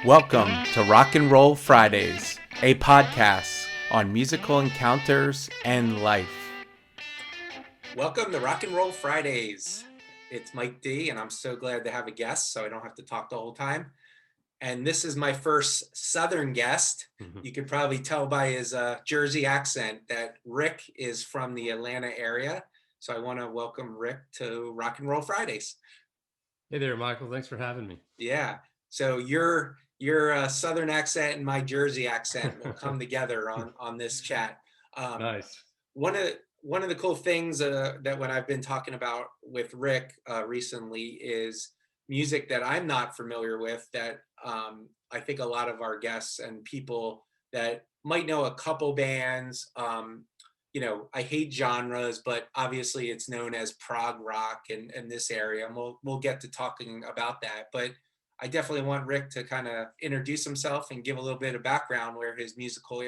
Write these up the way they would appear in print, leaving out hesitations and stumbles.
Welcome to Rock and Roll Fridays, a podcast on musical encounters and life. Welcome to Rock and Roll Fridays. It's Mike D, and I'm so glad to have a guest so I don't have to talk the whole time. And this is my first Southern guest. You could probably tell by his Jersey accent that Rick is from the Atlanta area. So I want to welcome Rick to Rock and Roll Fridays. Hey there, Michael. Thanks for having me. Yeah. So your Southern accent and my Jersey accent will come together on this chat. Nice. One of the cool things that when I've been talking about with Rick recently is music that I'm not familiar with that I think a lot of our guests and people that might know a couple bands. I hate genres, but obviously it's known as prog rock in this area, and we'll get to talking about that. But I definitely want Rick to kind of introduce himself and give a little bit of background where his musical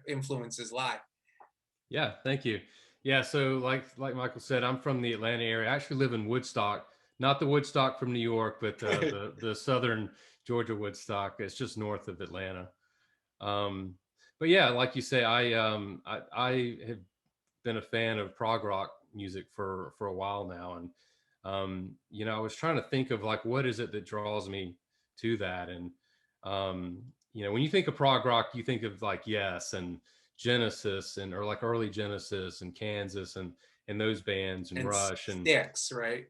influences lie. Yeah, thank you. Yeah, so like Michael said, I'm from the Atlanta area. I actually live in Woodstock, not the Woodstock from New York, but the southern Georgia Woodstock. It's just north of Atlanta. Um, but yeah, like you say, I have been a fan of prog rock music for a while now, and I was trying to think of like what is it that draws me to that, and when you think of prog rock, you think of like Yes and Genesis or like early Genesis and Kansas and those bands and And Rush and Sticks, right?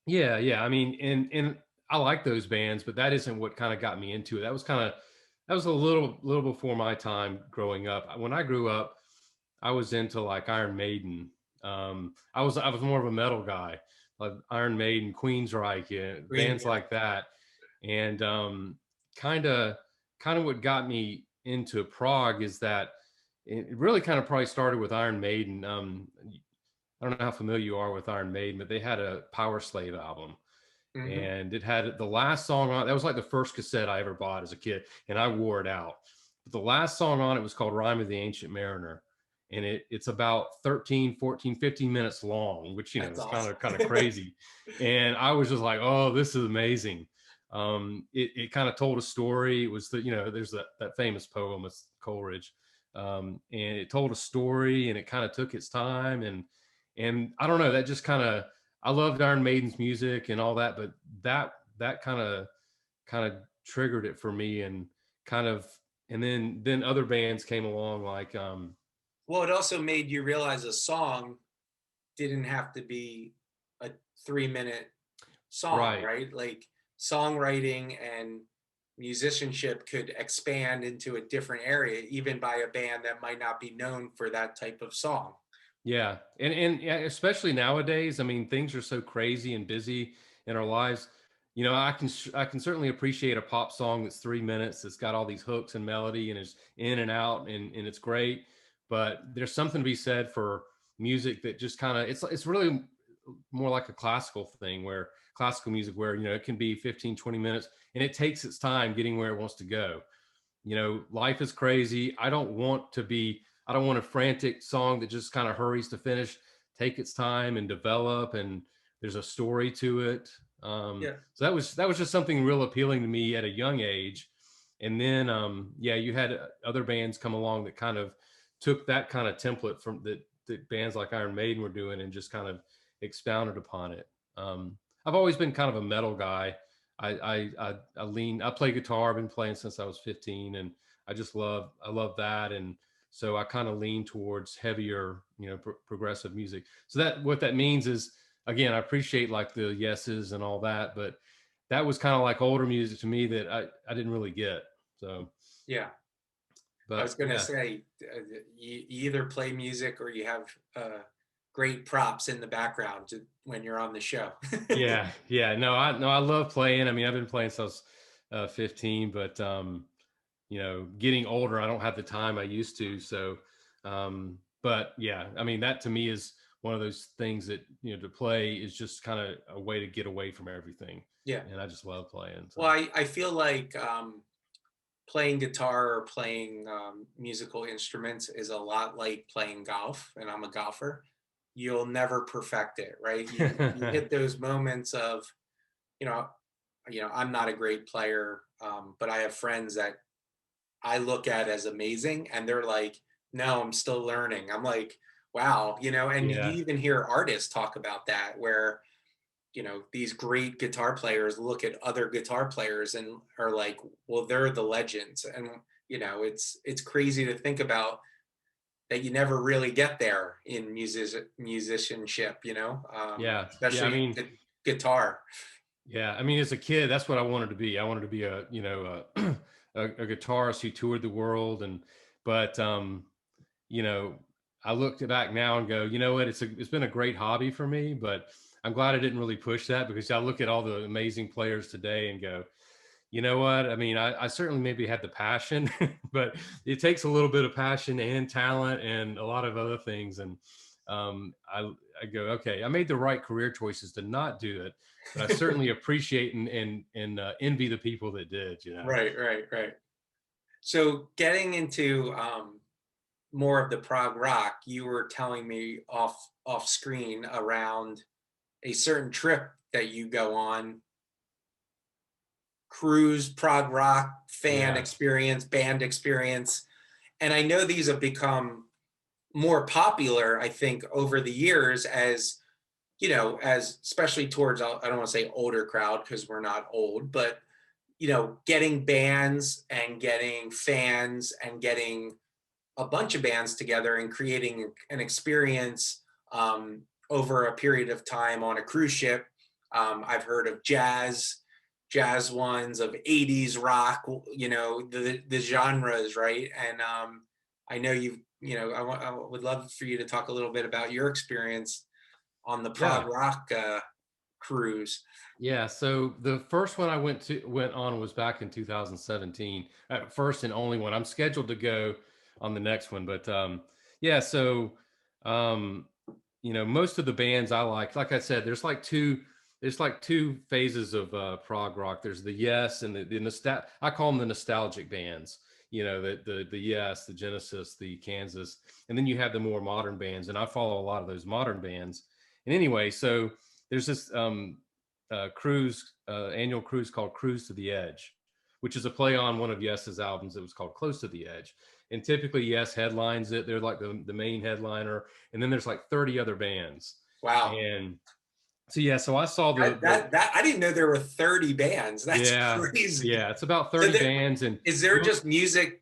yeah. I mean, and I like those bands, but that isn't what kind of got me into it. That was a little before my time growing up. When I grew up, I was into like Iron Maiden. I was more of a metal guy, like Iron Maiden, Queensryche, Green, bands yeah. like that, and kind of kind of what got me into prog is that it really kind of probably started with Iron Maiden. I don't know how familiar you are with Iron Maiden, but they had a Power Slave album, Mm-hmm. and it had the last song on. That was like the first cassette I ever bought as a kid, and I wore it out. But the last song on it was called Rhyme of the Ancient Mariner, and it's about 13, 14, 15 minutes long, which That's is awesome. kind of crazy. And I was just like, oh, this is amazing. It kind of told a story. It was there's that famous poem, it's Coleridge, and it told a story, and it kind of took its time, and I don't know, that just kind of, I loved Iron Maiden's music and all that, but that kind of triggered it for me, and kind of, and then other bands came along like Well, it also made you realize a song didn't have to be a 3-minute song, right. right? Like songwriting and musicianship could expand into a different area, even by a band that might not be known for that type of song. Yeah, and yeah, especially nowadays. I mean, things are so crazy and busy in our lives. I can certainly appreciate a pop song that's 3 minutes. That's got all these hooks and melody and is in and out, and it's great. But there's something to be said for music that just kind of, it's really more like a classical thing, where classical music, where it can be 15, 20 minutes, and it takes its time getting where it wants to go. Life is crazy. I don't want a frantic song that just kind of hurries to finish. Take its time and develop, and there's a story to it. Yeah. So that was just something real appealing to me at a young age. And then yeah, you had other bands come along that kind of took that kind of template from that bands like Iron Maiden were doing, and just kind of expounded upon it. I've always been kind of a metal guy. I play guitar. I've been playing since I was 15, and I love that. And so I kind of lean towards heavier, progressive music. So that, what that means is, again, I appreciate like the Yeses and all that, but that was kind of like older music to me that I didn't really get. So, Yeah. I was but going to yeah. say, you either play music or you have great props in the background when you're on the show. Yeah. No, I love playing. I mean, I've been playing since 15, but getting older, I don't have the time I used to. So, but yeah, I mean, that to me is one of those things that, to play is just kind of a way to get away from everything. Yeah. And I just love playing. Well, So, I feel like playing guitar or playing musical instruments is a lot like playing golf, and I'm a golfer. You'll never perfect it, right? You hit those moments of, you know, I'm not a great player, but I have friends that I look at as amazing, and they're like, "No, I'm still learning." I'm like, "Wow," and you Yeah. even hear artists talk about that where, these great guitar players look at other guitar players and are like, "Well, they're the legends." And it's crazy to think about that you never really get there in musicianship, Yeah. Yeah. I especially mean, guitar. yeah. I mean, as a kid, that's what I wanted to be. I wanted to be a guitarist who toured the world. But, you know, I look back now and go, you know what? It's been a great hobby for me, but I'm glad I didn't really push that, because I look at all the amazing players today and go, you know what? I mean, I certainly maybe had the passion, but it takes a little bit of passion and talent and a lot of other things. And I go, okay, I made the right career choices to not do it, but I certainly appreciate and envy the people that did. Right, right, right. So getting into more of the prog rock, you were telling me off screen around a certain trip that you go on, cruise, prog rock, fan Yeah, experience, band experience. And I know these have become more popular, I think, over the years as, as especially towards, I don't want to say older crowd because we're not old, but, getting bands and getting fans and getting a bunch of bands together and creating an experience over a period of time on a cruise ship. I've heard of jazz ones, of 80s rock, the genres, right? And I know I would love for you to talk a little bit about your experience on the yeah, prog rock cruise. yeah. So the first one I went on was back in 2017. First and only one. I'm scheduled to go on the next one, but yeah. So um, most of the bands I like I said, there's like two phases of prog rock. There's the Yes and I call them the nostalgic bands. The Yes, the Genesis, the Kansas, and then you have the more modern bands, and I follow a lot of those modern bands. And anyway, so there's this annual cruise called Cruise to the Edge, which is a play on one of Yes's albums that was called Close to the Edge. And typically Yes headlines it. They're like the main headliner, and then there's like 30 other bands. Wow. And so yeah, so I saw That I didn't know there were 30 bands. That's yeah, crazy. yeah, it's about So 30 bands. And is there just music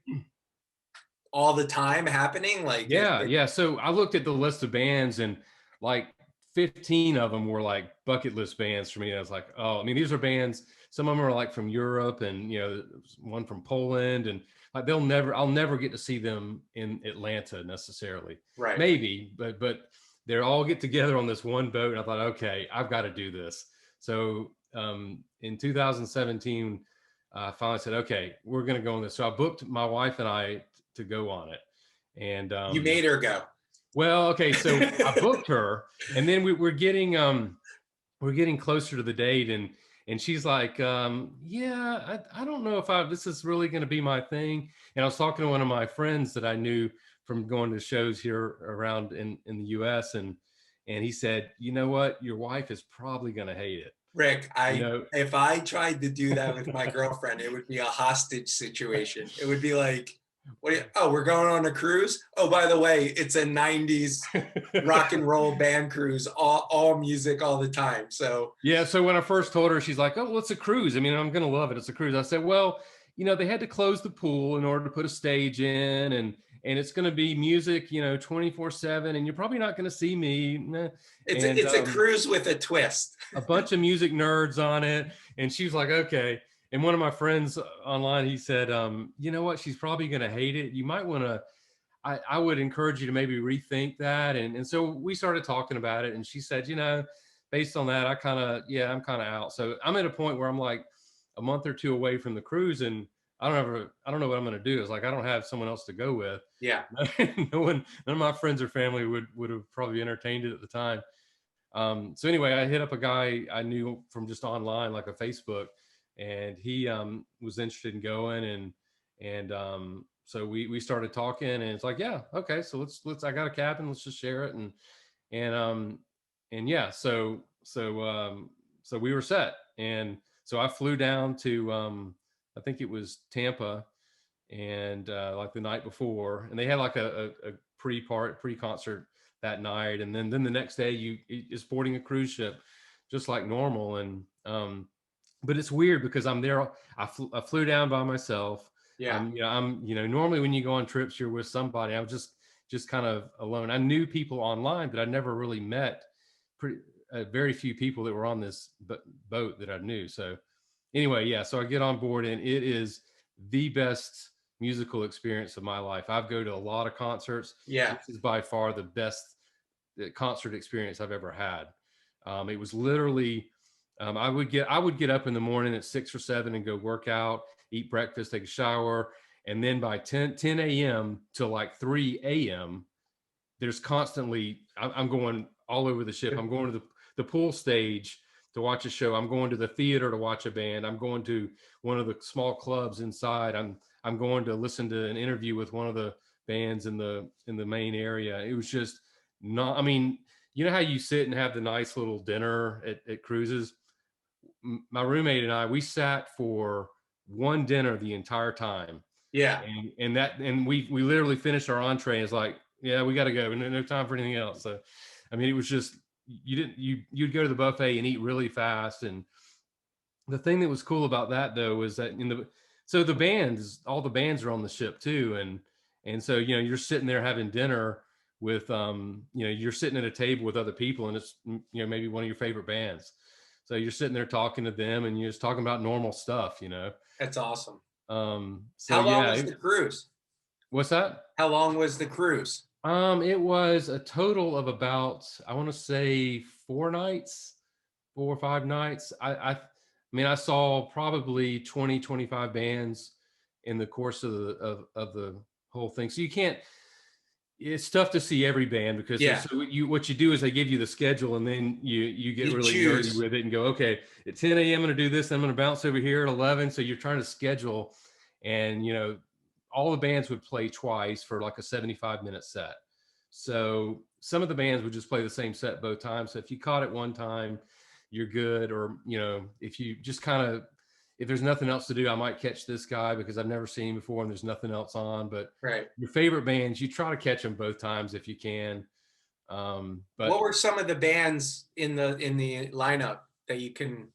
all the time happening? Like yeah, yeah. So I looked at the list of bands, and like 15 of them were like bucket list bands for me. I was like, oh, I mean, these are bands. Some of them are like from Europe, and one from Poland, and like I'll never get to see them in Atlanta necessarily. right. Maybe, but they're all get together on this one boat, and I thought, okay, I've got to do this. So in 2017, I finally said, okay, we're going to go on this. So I booked my wife and I to go on it. And You made her go. well, okay, so I booked her, and then we're getting closer to the date, and she's like, yeah, I don't know if this is really going to be my thing. And I was talking to one of my friends that I knew from going to shows here around in the US, and he said, you know what, your wife is probably going to hate it. Rick, You I know, if I tried to do that with my girlfriend, it would be a hostage situation. It would be like, oh, we're going on a cruise? Oh, by the way, it's a 90s rock and roll band cruise, all music all the time. So Yeah. So when I first told her, she's like, "Oh, well, it's a cruise. I mean, I'm gonna love it. It's a cruise." I said, "Well, they had to close the pool in order to put a stage in, and it's gonna be music, 24/7, and you're probably not gonna see me." And it's a cruise with a twist. a bunch of music nerds on it. And she was like, "Okay." And one of my friends online, he said, "You know what? She's probably gonna hate it. You might want to. I would encourage you to maybe rethink that." And so we started talking about it, and she said, based on that, I'm kind of out. So I'm at a point where I'm like a month or two away from the cruise, and I don't know what I'm going to do. It's like, I don't have someone else to go with. Yeah. None of my friends or family would have probably entertained it at the time. So anyway, I hit up a guy I knew from just online, like a Facebook, and he was interested in going, and so we started talking, and it's like, yeah, okay, so let's I got a cabin, let's just share it, and yeah, so we were set. And So I flew down to I think it was Tampa, and like the night before, and they had like a pre-concert that night, and then the next day is boarding a cruise ship just like normal. And but it's weird because I'm there. I flew down by myself. Yeah. Normally when you go on trips, you're with somebody. I was just kind of alone. I knew people online, but I never really met pretty very few people that were on this boat that I knew. So anyway, yeah. So I get on board, and it is the best musical experience of my life. I've go to a lot of concerts. Yeah. This is by far the best concert experience I've ever had. It was literally, I would get up in the morning at 6 or 7 and go work out, eat breakfast, take a shower, and then by 10 a.m. to like 3 a.m. there's constantly, I'm going all over the ship. I'm going to the pool stage to watch a show. I'm going to the theater to watch a band. I'm going to one of the small clubs inside. I'm going to listen to an interview with one of the bands in the main area. It was just not, I mean, you know how you sit and have the nice little dinner at cruises? My roommate and I, we sat for one dinner the entire time. Yeah. And we literally finished our entree, and it's like, yeah, we got to go, and no time for anything else. So I mean, it was just, you'd go to the buffet and eat really fast. And the thing that was cool about that though was that all the bands are on the ship too. And so you're sitting there having dinner with you're sitting at a table with other people, and it's maybe one of your favorite bands. So you're sitting there talking to them, and you're just talking about normal stuff. That's awesome. So How long yeah. was the cruise? What's that? How long was the cruise? It was a total of about, I want to say 4 nights, 4 or 5 nights. I mean, I saw probably 20, 25 bands in the course of the whole thing. So it's tough to see every band, because Yeah. what you do is they give you the schedule, and then you get You really nerdy choose. with it and go, okay, at 10 a.m. I'm going to do this. I'm going to bounce over here at 11. So you're trying to schedule, and all the bands would play twice for like a 75-minute set. So some of the bands would just play the same set both times. So if you caught it one time, you're good. Or if you just kind of, if there's nothing else to do, I might catch this guy because I've never seen him before and there's nothing else on. But Right. your favorite bands, you try to catch them both times if you can. What But were some of the bands in the lineup that you can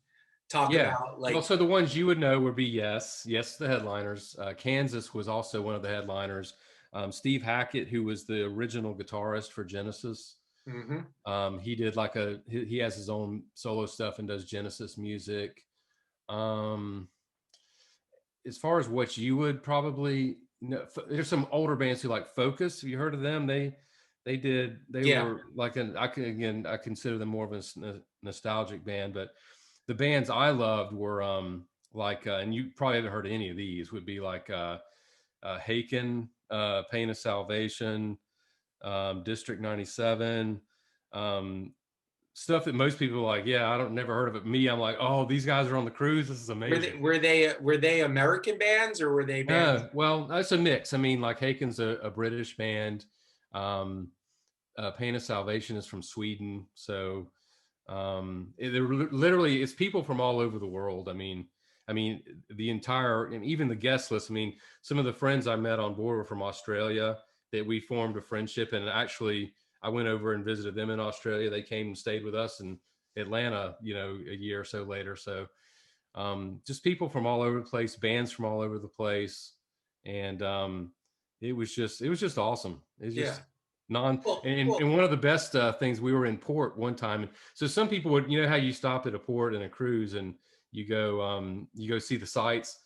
talk yeah, about? well, Like, so the ones you would know would be Yes, the headliners. Kansas was also one of the headliners. Steve Hackett, who was the original guitarist for Genesis, mhm. he did like he has his own solo stuff and does Genesis music. Um, as far as what you would probably know, there's some older bands who like Focus. Have you heard of them? They Yeah. were like I consider them more of a nostalgic band. But the bands I loved were and you probably haven't heard of any of these, would be like Haken, Pain of Salvation, District 97, um, stuff that most people are like, yeah, I don't never heard of it. Me, I'm like, oh, these guys are on the cruise. This is Were they amazing. were they were they American bands or were they bands? Well, that's a mix. I mean, like Haken's a British band. Um, Pain of Salvation is from Sweden. So literally, it's people from all over the world. I mean, the entire, and even the guest list. I mean, some of the friends I met on board were from Australia, that we formed a friendship. And actually, I went over and visited them in Australia. They came and stayed with us in Atlanta, a year or so later. So just people from all over the place, bands from all over the place. And it was just awesome. It's Yeah. just non Well, and one of the best things, we were in port one time. And so some people would, how you stop at a port in a cruise and you go see the sights.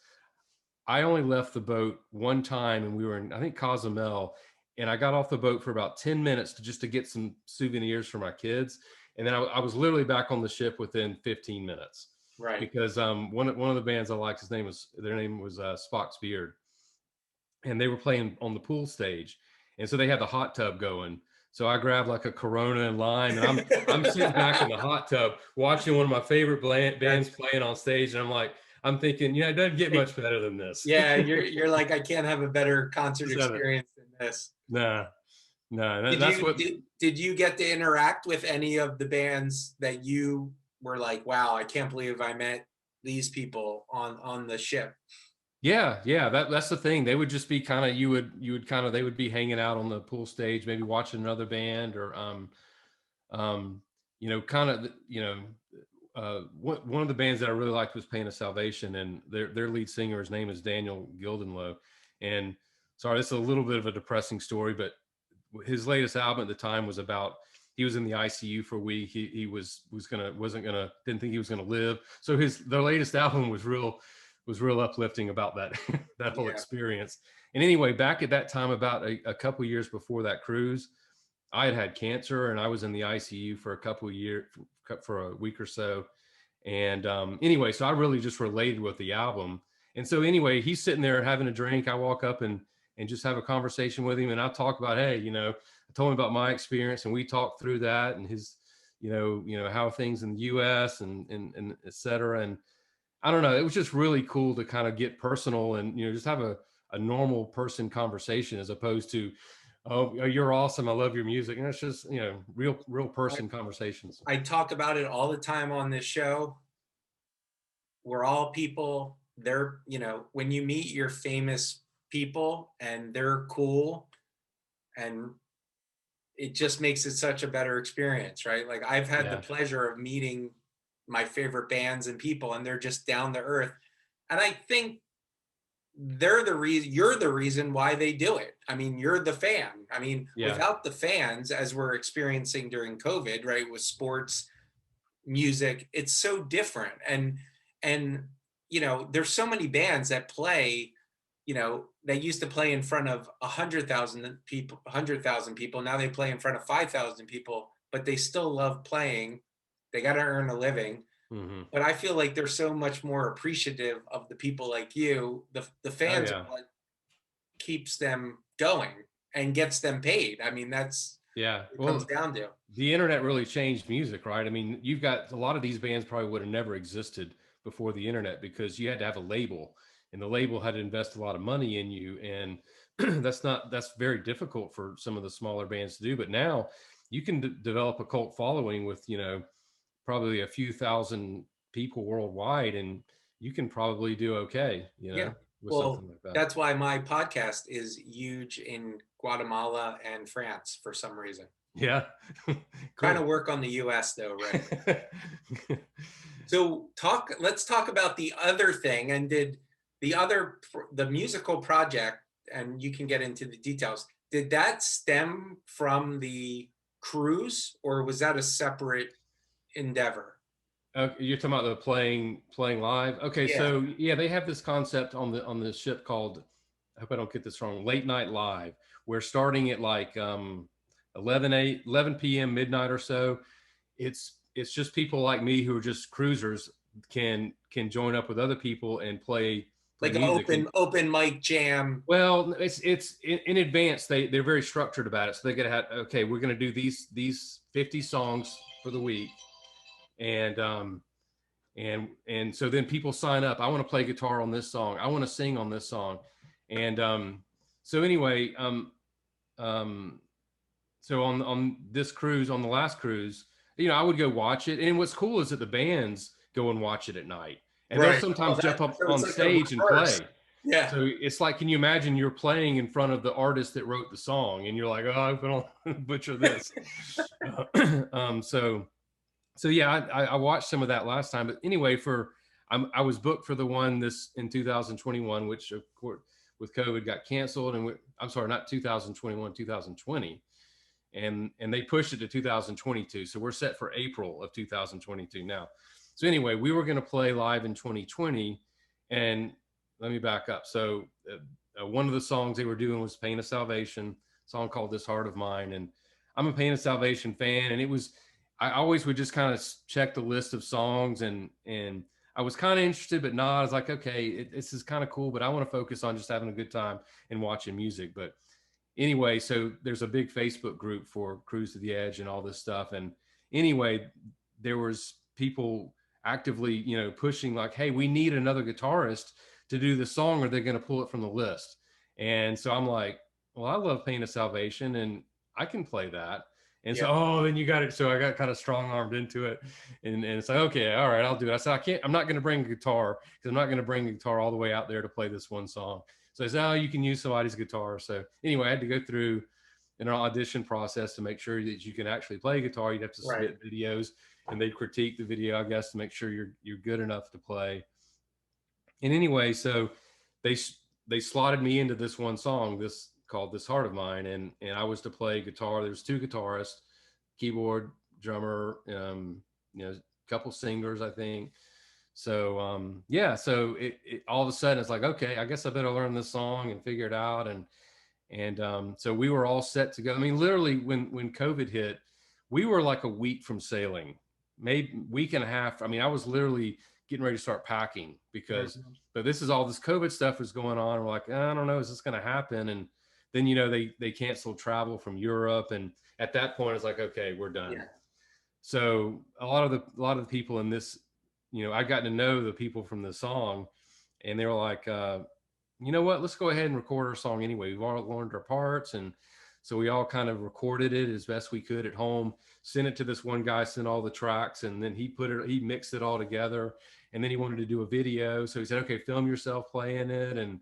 I only left the boat one time, and we were in, I think, Cozumel, and I got off the boat for about 10 minutes to get some souvenirs for my kids. And then I was literally back on the ship within 15 minutes, right. because one of the bands I liked, their name was Spock's Beard, and they were playing on the pool stage, and so they had the hot tub going. So I grabbed like a Corona and lime, and I'm sitting back in the hot tub watching one of my favorite bands That's playing on stage, and I'm thinking, it doesn't get much better than this. yeah, you're like, I can't have a better concert Just have it. experience than this. Nah, no, Did that's you what. did you get to interact with any of the bands that you were like, wow, I can't believe I met? these people on the ship. Yeah, yeah, that's the thing. They would just be kind of you would kind of they would be hanging out on the pool stage, maybe watching another band or um kind of one of the bands that I really liked was Pain of Salvation, and their lead singer, his name is Daniel Gildenlow. And sorry, this is a little bit of a depressing story, but his latest album at the time was about he was in the ICU for a week. He was gonna wasn't gonna didn't think he was gonna live. So their latest album was real uplifting about that that whole Yeah. experience. And anyway, back at that time, about a couple years before that cruise, I had had cancer and I was in the ICU for a couple of years for a week or so. And anyway, so I really just related with the album. And so anyway, he's sitting there having a drink. I walk up and just have a conversation with him, and I talk about, hey, I told him about my experience, and we talked through that and his, how things in the U.S. and et cetera. And I don't know, it was just really cool to kind of get personal and just have a normal person conversation as opposed to, oh, you're awesome, I love your music, and it's just real I, person conversations. I talk about it all the time on this show. We're all people. They're, when you meet your famous people and they're cool, and it just makes it such a better experience, right? Like I've had the Yeah, pleasure of meeting my favorite bands and people, and they're just down to earth. And I think they're the reason, you're the reason why they do it. I mean, you're the fan. I mean, yeah, without the fans, as we're experiencing during COVID, right, with sports, music, it's so different. And there's so many bands that play, that used to play in front of 100,000 people. Now they play in front of 5,000 people, but they still love playing. They got to earn a living. hmm, But I feel like they're so much more appreciative of the people like you. The oh fans are yeah, what keeps them going and gets them paid. I mean, that's yeah. what it comes Well, down to. the internet really changed music, right? I mean, you've got a lot of these bands probably would have never existed before the internet because you had to have a label, and the label had to invest a lot of money in you, and that's very difficult for some of the smaller bands to do. But now you can develop a cult following with probably a few thousand people worldwide, and you can probably do okay, Yeah. with Well, something like that. that's why my podcast is huge in Guatemala and France for some reason. Yeah, Trying to cool. work on the US though, Rick. So let's talk about the other thing. And did the musical project, and you can get into the details, did that stem from the cruise or was that a separate endeavor? You're talking about the playing live. Okay, Yeah. so yeah, they have this concept on the ship called, I hope I don't get this wrong, late night live. We're starting at like 11 p.m. midnight or so. It's just people like me who are just cruisers can join up with other people and play Like an music. And open mic jam. well, it's in advance. They're very structured about it. So they gotta have, okay, we're gonna do these 50 songs for the week, and so then people sign up. I want to play guitar on this song. I want to sing on this song. And so anyway, um, so on this cruise, on the last cruise, I would go watch it. And what's cool is that the bands go and watch it at night, and they'll Right. Oh, sometimes jump up so on it's like a stage and reverse. play. Yeah. So it's like, can you imagine you're playing in front of the artist that wrote the song, and you're like, oh, I'm gonna butcher this. So yeah, I watched some of that last time. But anyway, I was booked for the one this in 2021, which of course with COVID got canceled, and I'm sorry, not 2021, 2020, and they pushed it to 2022. So we're set for April of 2022 now. So anyway, we were going to play live in 2020, and let me back up. So one of the songs they were doing was "Pain of Salvation," a song called "This Heart of Mine," and I'm a Pain of Salvation fan, and it was I always would just kind of check the list of songs, and I was kind of interested, but not. I was like, okay, this is kind of cool, but I want to focus on just having a good time and watching music. But anyway, so there's a big Facebook group for Cruise to the Edge and all this stuff. And anyway, there was people actively, pushing like, hey, we need another guitarist to do the song, or they're going to pull it from the list. And so I'm like, well, I love Pain of Salvation and I can play that. And so, Yeah. oh, then you got it. So I got kind of strong armed into it, and it's like, okay, all right, I'll do it. I said, I'm not going to bring a guitar because I'm not going to bring the guitar all the way out there to play this one song. So I said, oh, you can use somebody's guitar. So anyway, I had to go through an audition process to make sure that you can actually play guitar. You'd have to Right. submit videos, and they'd critique the video, I guess, to make sure you're good enough to play. And anyway, so they they slotted me into this one song, this called "This Heart of Mine," and I was to play guitar. There's two guitarists, keyboard, drummer, a couple singers, I think. So yeah, so it all of a sudden it's like, okay, I guess I better learn this song and figure it out. And so we were all set to go. I mean, literally, when COVID hit, we were like a week from sailing, maybe week and a half. I mean, I was literally getting ready to start packing because, Mhm. but this is all this COVID stuff was going on. We're like, I don't know, is this going to happen? And then they canceled travel from Europe, and at that point, it's like, okay, we're done. Yeah. So a lot of the people in this, I got to know the people from the song, and they were like, you know what, let's go ahead and record our song anyway. We've all learned our parts. And so we all kind of recorded it as best we could at home, sent it to this one guy, sent all the tracks, and then he mixed it all together. And then he wanted to do a video. So he said, okay, film yourself playing it. And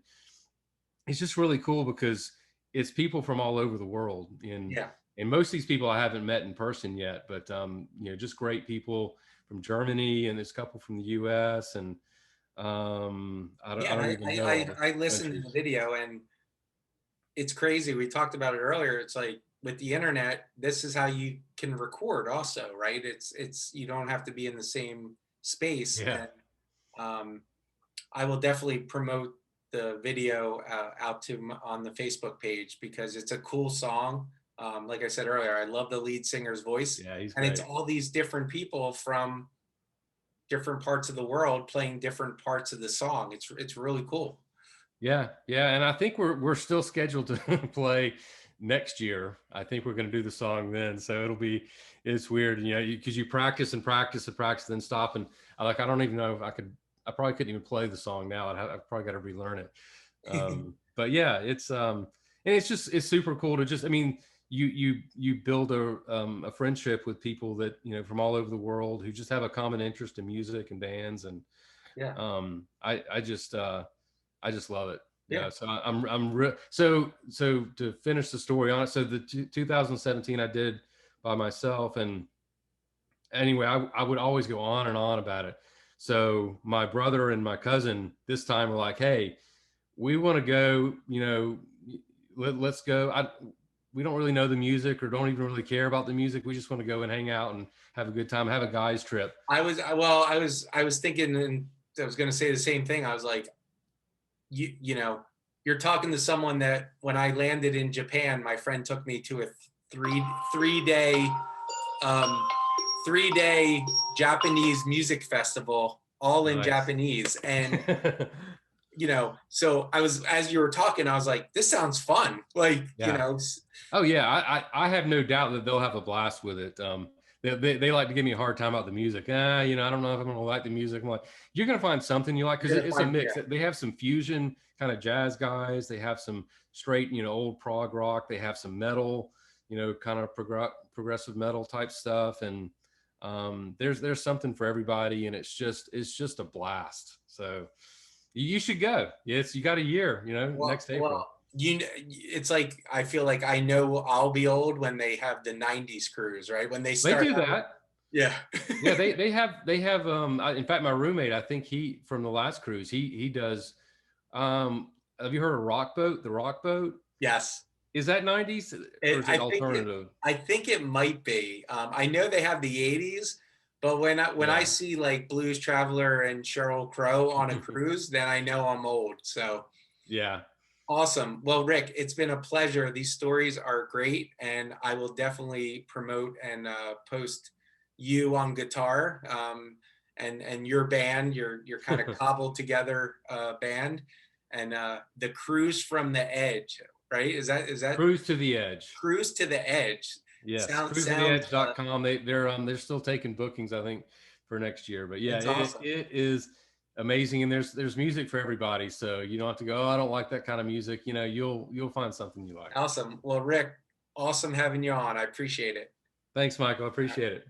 it's just really cool because it's people from all over the world. Yeah. And most of these people I haven't met in person yet, but just great people from Germany, and this couple from the US, and I Yeah. don't And even know all the I listened to the countries. video, and it's crazy. We talked about it earlier. It's like with the internet, this is how you can record also, right? It's you don't have to be in the same space. Yeah. And I will definitely promote the video out to on the Facebook page because it's a cool song. Like I said earlier, I love the lead singer's voice, Yeah, he's and it's great. all these different people from different parts of the world playing different parts of the song. It's really cool. Yeah, yeah, and I think we're still scheduled to play next year. I think we're going to do the song then, so it's weird, because you practice and practice and practice, then stop, and I don't even know if I could. I probably couldn't even play the song now. I've probably got to relearn it. But yeah, and it's super cool to just. I mean, you build a friendship with people that from all over the world who just have a common interest in music and bands, and Yeah. I just love it. Yeah. Yeah. So so to finish the story on it. So the 2017 I did by myself, and anyway, I would always go on and on about it. So my brother and my cousin this time were like, "Hey, we want to go. Let's go. We don't really know the music or don't even really care about the music. We just want to go and hang out and have a good time, have a guys trip." I was thinking, and I was going to say the same thing. I was like, you know, you're talking to someone that when I landed in Japan, my friend took me to a three day um, 3 day Japanese music festival, all in Nice. Japanese. And so I was, as you were talking, I was like, this sounds fun. Like, Yeah. Oh yeah, I have no doubt that they'll have a blast with it. They like to give me a hard time about the music. I don't know if I'm gonna like the music. I'm like, you're gonna find something you like because you're gonna it's a find, mix. They have some fusion kind of jazz guys. They have some straight, old prog rock. They have some metal, kind of progressive metal type stuff. And there's something for everybody, and it's just a blast. So you should go. Yes, you got a year. Next well, April. it's like I feel like I know I'll be old when they have the '90s cruise, right? When they They start do out, that. yeah. Yeah, they have in fact my roommate, I think he from the last cruise, he does have you heard of Rock Boat? The Rock Boat? Yes. Is that 90s or It, is it alternative? I think it might be. I know they have the '80s, but when I Yeah. see like Blues Traveler and Sheryl Crow on a cruise, then I know I'm old. So Yeah. awesome. Well, Rick, it's been a pleasure. These stories are great, and I will definitely promote and post you on guitar, and your band, your kind of cobbled together band, and the Cruise from the Edge, right? Is that Cruise to the Edge. Cruise to the Edge? Yes, Sounds cruisetotheedge.com. They're still taking bookings, I think, for next year. But yeah, it's awesome. it is amazing, and there's music for everybody. So you don't have to go, oh, I don't like that kind of music. You'll find something you like. Awesome. Well, Rick, awesome having you on. I appreciate it. Thanks, Michael. I appreciate it.